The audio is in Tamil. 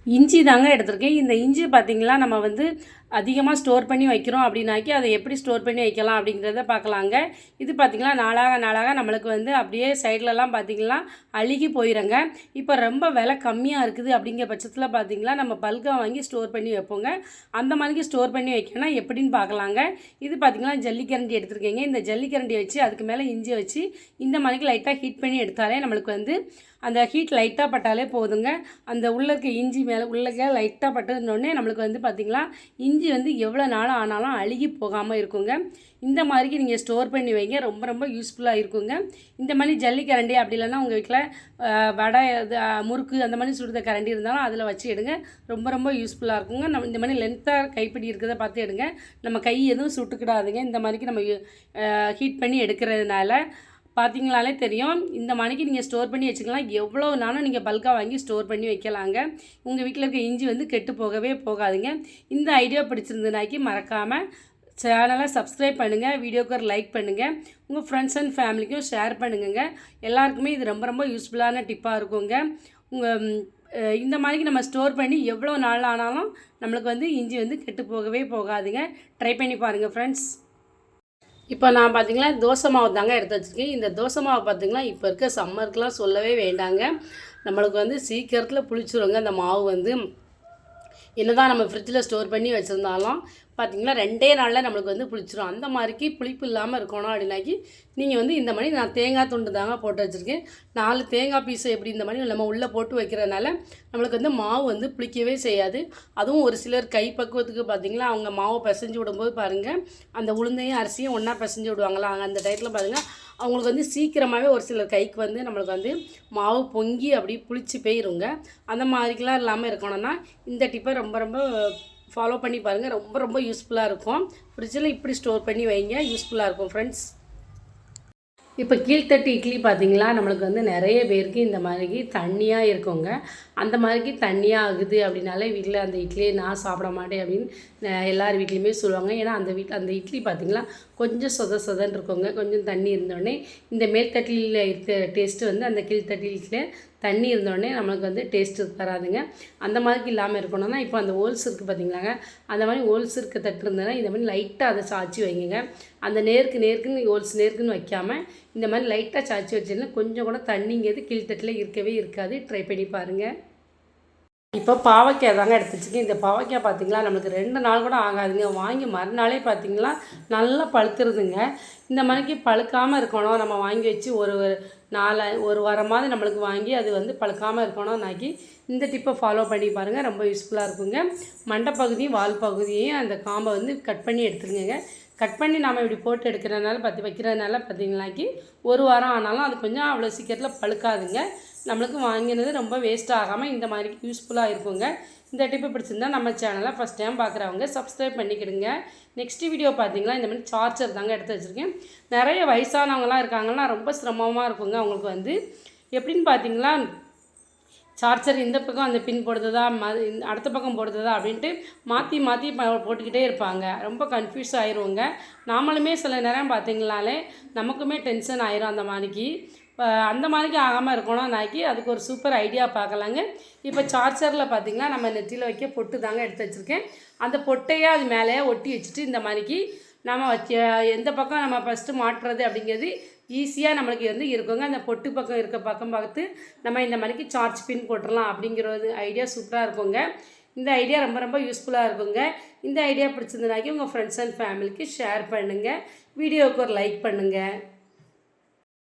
இஞ்சி தாங்க எடுத்திருக்கேன். இந்த இஞ்சி பார்த்திங்கன்னா நம்ம வந்து அதிகமாக ஸ்டோர் பண்ணி வைக்கிறோம் அப்படின்னாக்கி அதை எப்படி ஸ்டோர் பண்ணி வைக்கலாம் அப்படிங்கிறத பார்க்கலாங்க. இது பார்த்திங்கன்னா நாளாக நாளாக நம்மளுக்கு வந்து அப்படியே சைட்லலாம் பார்த்திங்கன்னா அழுகி போயிடுங்க. இப்போ ரொம்ப விலை கம்மியாக இருக்குது அப்படிங்கிற பட்சத்தில் பார்த்திங்கன்னா நம்ம பல்காக வாங்கி ஸ்டோர் பண்ணி வைப்போங்க. அந்த மாதிரி ஸ்டோர் பண்ணி வைக்கணும்னா எப்படின்னு பார்க்கலாங்க. இது பார்த்திங்கன்னா ஜல்லிக்கரண்டி எடுத்துருக்கீங்க. இந்த ஜல்லிக்கரண்டி வச்சு அதுக்கு மேலே இஞ்சி வச்சு இந்த மாதிரி லைட்டாக ஹீட் பண்ணி எடுத்தாலே நம்மளுக்கு வந்து அந்த ஹீட் லைட்டாக பட்டாலே போதுங்க. அந்த உள்ளே இருக்க இஞ்சி மேலே உள்ளே லைட்டாக பட்டுனோடனே நம்மளுக்கு வந்து பார்த்திங்களா இஞ்சி வந்து எவ்வளோ நாள் ஆனாலும் அழுகி போகாமல் இருக்குங்க. இந்த மாதிரிக்கு நீங்கள் ஸ்டோர் பண்ணி வைங்க, ரொம்ப ரொம்ப யூஸ்ஃபுல்லாக இருக்குங்க. இந்த மாதிரி ஜல்லிக்கரண்டி அப்படி இல்லைன்னா உங்கள் வீட்டில் வடை இது முறுக்கு அந்த மாதிரி சுடுத கரண்டி இருந்தாலும் அதில் வச்சு எடுங்க, ரொம்ப ரொம்ப யூஸ்ஃபுல்லாக இருக்குங்க. நம்ம இந்த மாதிரி லென்த்தாக கைப்பிடி இருக்கிறத பார்த்து எடுங்க, நம்ம கை எதுவும் சுட்டுக்கிடாதுங்க. இந்த மாதிரிக்கு நம்ம ஹீட் பண்ணி எடுக்கிறதுனால பார்த்திங்களாலே தெரியும். இந்த மணிக்கு நீங்கள் ஸ்டோர் பண்ணி வச்சுக்கலாம். எவ்வளோ நாளும் நீங்கள் பல்காக வாங்கி ஸ்டோர் பண்ணி வைக்கலாங்க. உங்கள் வீட்டில் இருக்க இஞ்சி வந்து கெட்டு போகவே போகாதுங்க. இந்த ஐடியா பிடிச்சிருந்தனாக்கி மறக்காமல் சேனலை சப்ஸ்கிரைப் பண்ணுங்கள், வீடியோக்கு ஒரு லைக் பண்ணுங்கள், உங்கள் ஃப்ரெண்ட்ஸ் அண்ட் ஃபேமிலிக்கும் ஷேர் பண்ணுங்க. எல்லாருக்குமே இது ரொம்ப ரொம்ப யூஸ்ஃபுல்லான டிப்பாக இருக்குங்க. இந்த மாதிரி நம்ம ஸ்டோர் பண்ணி எவ்வளோ நாள் ஆனாலும் நம்மளுக்கு வந்து இஞ்சி வந்து கெட்டு போகவே போகாதுங்க. ட்ரை பண்ணி பாருங்கள் ஃப்ரெண்ட்ஸ். இப்போ நான் பார்த்திங்கன்னா தோசை மாவு தாங்க எடுத்து வச்சுருக்கேன். இந்த தோசை மாவு பார்த்திங்கன்னா இப்போ இருக்க சம்மருக்குலாம் சொல்லவே வேண்டாங்க. நம்மளுக்கு வந்து சீக்கிரத்தில் புளிச்சிருங்க. அந்த மாவு வந்து என்ன தான் நம்ம ஃப்ரிட்ஜில் ஸ்டோர் பண்ணி வச்சுருந்தாலும் பார்த்திங்கன்னா 2 நாளில் நம்மளுக்கு வந்து புளிச்சிடும். அந்த மாதிரிக்கு புளிப்பு இல்லாமல் இருக்கணும் அப்படின்னாக்கி நீங்கள் வந்து இந்த மாதிரி நான் தேங்காய் துண்டு தாங்க போட்டு வச்சுருக்கேன். 4 தேங்காய் பீஸை எப்படி இந்த மாதிரி நம்ம உள்ளே போட்டு வைக்கிறதுனால நம்மளுக்கு வந்து மாவு வந்து புளிக்கவே செய்யாது. அதுவும் ஒரு சிலர் கை பக்குவத்துக்கு பார்த்திங்கன்னா அவங்க மாவை பிசைஞ்சு விடும்போது பாருங்கள், அந்த உளுந்தையும் அரிசியும் ஒன்றா பிசைஞ்சு விடுவாங்களா, அந்த டயத்தில் பாருங்கள் அவங்களுக்கு வந்து சீக்கிரமாகவே ஒரு சிலர் கைக்கு வந்து நம்மளுக்கு வந்து மாவு பொங்கி அப்படி புளிச்சு போயிருங்க. அந்த மாதிரிக்கெலாம் இல்லாமல் இருக்கணும்னா இந்த டிப்பை ரொம்ப ரொம்ப ஃபாலோ பண்ணி பாருங்கள், ரொம்ப ரொம்ப யூஸ்ஃபுல்லாக இருக்கும். ஃப்ரிட்ஜில் இப்படி ஸ்டோர் பண்ணி வைங்க, யூஸ்ஃபுல்லாக இருக்கும் ஃப்ரெண்ட்ஸ். இப்போ கீழ்த்தட்டு இட்லி பார்த்திங்களா நம்மளுக்கு வந்து நிறைய பேருக்கு இந்த மாதிரிக்கு தண்ணியாக இருக்குங்க. அந்த மாதிரிக்கு தண்ணியாக ஆகுது அப்படின்னாலே வீட்டில் அந்த இட்லியை நான் சாப்பிட மாட்டேன் அப்படின்னு எல்லார் வீட்லேயுமே சொல்லுவாங்க. ஏன்னா அந்த இட்லி பார்த்திங்களா கொஞ்சம் சொதன்னு இருக்குங்க. கொஞ்சம் தண்ணி இருந்தோடனே இந்த மேல்தட்டில் இருக்க டேஸ்ட்டு வந்து அந்த கீழ்த்தட்டில் தண்ணி இருந்தோடனே நம்மளுக்கு வந்து டேஸ்ட்டு தராதுங்க. அந்த மாதிரிக்கு இல்லாமல் இருக்கணும்னா இப்போ அந்த ஹோல்ஸ் இருக்குது பார்த்திங்களாங்க, அந்த மாதிரி ஹோல்ஸ் இருக்க தட்டு இருந்ததுன்னா இந்த மாதிரி லைட்டாக அதை சாய்ச்சி வைங்க. அந்த நேருக்குன்னு ஹோல்ஸ் நேருக்குன்னு வைக்காமல் இந்த மாதிரி லைட்டாக சாய்ச்சி வச்சிங்கன்னா கொஞ்சம் கூட தண்ணிங்கிறது கீழ்த்தட்டில் இருக்கவே இருக்காது. ட்ரை பண்ணி பாருங்கள். இப்போ பாவக்காய் தாங்க எடுத்து வச்சுக்கேன். இந்த பாவக்காய் பார்த்திங்களா நம்மளுக்கு 2 நாள் கூட ஆகாதுங்க. வாங்கி மறுநாளே பார்த்திங்களா நல்லா பழுத்துருதுங்க. இந்த மாதிரிக்கு பழுக்காமல் இருக்கணும். நம்ம வாங்கி வச்சு ஒரு வாரமாவது நம்மளுக்கு வாங்கி அது வந்து பழுக்காமல் இருக்கணும்னாக்கி இந்த டிப்பை ஃபாலோ பண்ணி பாருங்கள், ரொம்ப யூஸ்ஃபுல்லாக இருக்குங்க. மண்டை பகுதியும் வால் பகுதியையும் அந்த காம்பை வந்து கட் பண்ணி எடுத்துருங்க. கட் பண்ணி நாம் இப்படி போட்டு எடுக்கிறதுனால வைக்கிறதுனால பார்த்திங்கனாக்கி ஒரு வாரம் ஆனாலும் அது கொஞ்சம் அவ்வளோ சீக்கிரத்தில் பழுக்காதுங்க. நம்மளுக்கு வாங்கினது ரொம்ப வேஸ்ட் ஆகாமல் இந்த மாதிரி யூஸ்ஃபுல்லாக இருக்குங்க. இந்த டிப்பு பிடிச்சிருந்தா நம்ம சேனலை ஃபஸ்ட் டைம் பார்க்குறவங்க சப்ஸ்கிரைப் பண்ணிக்கிடுங்க. நெக்ஸ்ட் வீடியோ பார்த்திங்கன்னா இந்த மாதிரி சார்ஜர் தாங்க எடுத்து வச்சுருக்கேன். நிறைய வயசானவங்களாம் இருக்காங்கன்னா ரொம்ப சிரமமாக இருக்குங்க அவங்களுக்கு வந்து. எப்படின்னு பார்த்திங்களா சார்ஜர் இந்த பக்கம் அந்த பின் போடுறதா அடுத்த பக்கம் போடுறதா அப்படின்ட்டு மாற்றி போட்டுக்கிட்டே இருப்பாங்க. ரொம்ப கன்ஃபியூஸ் ஆயிடுவோங்க. நாமளுமே சில நேரம் பார்த்திங்கனாலே நமக்குமே டென்ஷன் ஆயிரும். அந்த மாதிரிக்கு ஆகாமல் இருக்கணும்னாக்கி அதுக்கு ஒரு சூப்பர் ஐடியா பார்க்கலாங்க. இப்போ சார்ஜரில் பார்த்திங்கன்னா நம்ம நெத்தியில் வைக்க பொட்டு தாங்க எடுத்து வச்சுருக்கேன். அந்த பொட்டையே அது மேலேயே ஒட்டி வச்சுட்டு இந்த மாதிரிக்கு நம்ம எந்த பக்கம் நம்ம ஃபஸ்ட்டு மாட்டுறது அப்படிங்கிறது ஈஸியாக நம்மளுக்கு வந்து இருக்குங்க. அந்த பொட்டு பக்கம் பார்த்து நம்ம இந்த மாதிரிக்கு சார்ஜ் பின் போட்டுடலாம் அப்படிங்கிறது ஐடியா சூப்பராக இருக்குங்க. இந்த ஐடியா ரொம்ப ரொம்ப யூஸ்ஃபுல்லாக இருக்குங்க. இந்த ஐடியா பிடிச்சிருந்தனாக்கி உங்கள் ஃப்ரெண்ட்ஸ் அண்ட் ஃபேமிலிக்கு ஷேர் பண்ணுங்கள், வீடியோவுக்கு ஒரு லைக் பண்ணுங்கள்.